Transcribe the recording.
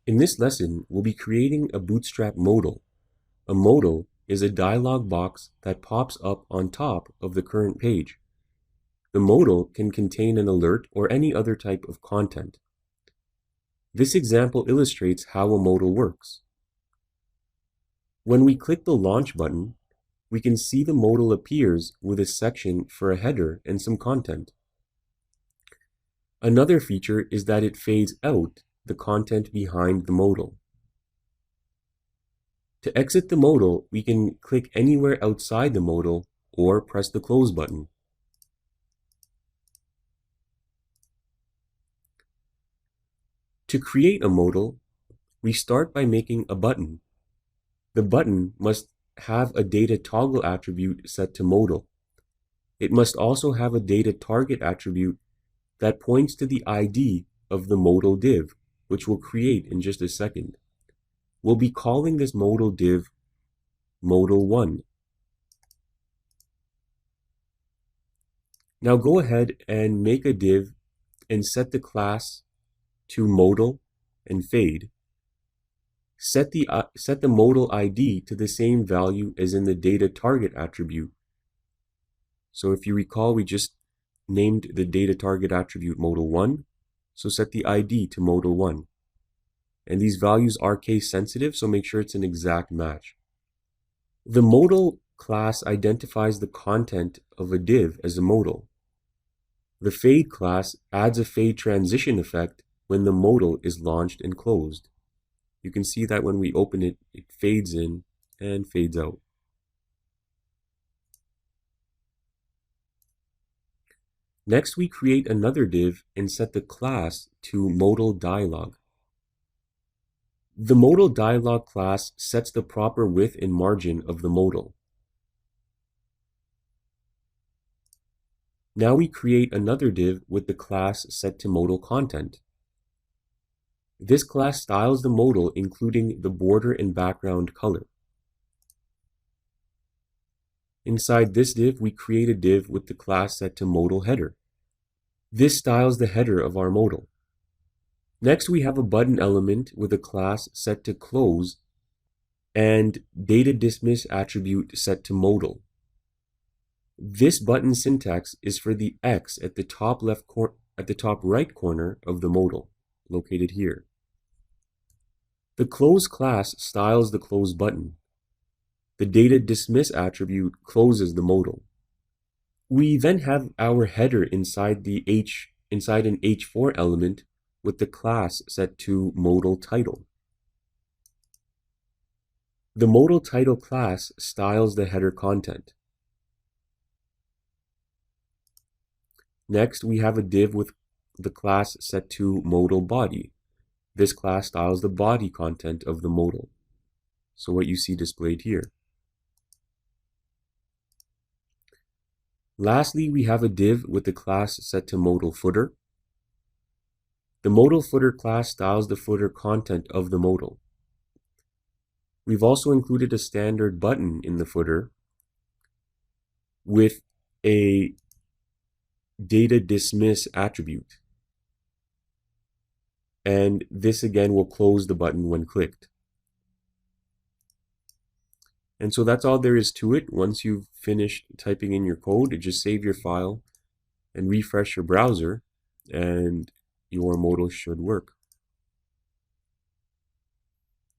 In this lesson, we'll be creating a Bootstrap modal. A modal is a dialog box that pops up on top of the current page. The modal can contain an alert or any other type of content. This example illustrates how a modal works. When we click the Launch button, we can see the modal appears with a section for a header and some content. Another feature is that it fades out the content behind the modal. To exit the modal, we can click anywhere outside the modal or press the Close button. To create a modal, we start by making a button. The button must have a data toggle attribute set to modal. It must also have a data target attribute that points to the ID of the modal div, which we'll create in just a second. We'll be calling this modal div modal1. Now go ahead and make a div and set the class to modal and fade. Set the modal ID to the same value as in the data target attribute. So if you recall, we just named the data target attribute modal1, so set the ID to modal1. And these values are case sensitive, so make sure it's an exact match. The modal class identifies the content of a div as a modal. The fade class adds a fade transition effect when the modal is launched and closed. You can see that when we open it, it fades in and fades out. Next, we create another div and set the class to modal dialog. The modal dialog class sets the proper width and margin of the modal. Now we create another div with the class set to modal content. This class styles the modal, including the border and background color. Inside this div, we create a div with the class set to modal header. This styles the header of our modal. Next, we have a button element with a class set to close and data dismiss attribute set to modal. This button syntax is for the X at the top right corner of the modal, located here. The close class styles the close button. The data dismiss attribute closes the modal. We then have our header inside an H4 element with the class set to modal title. The modal title class styles the header content. Next, we have a div with the class set to modal body. This class styles the body content of the modal. So what you see displayed here. Lastly, we have a div with the class set to modal footer. The modal footer class styles the footer content of the modal. We've also included a standard button in the footer with a data dismiss attribute. And this again will close the button when clicked. And so that's all there is to it. Once you've finished typing in your code, just save your file and refresh your browser, and your modal should work.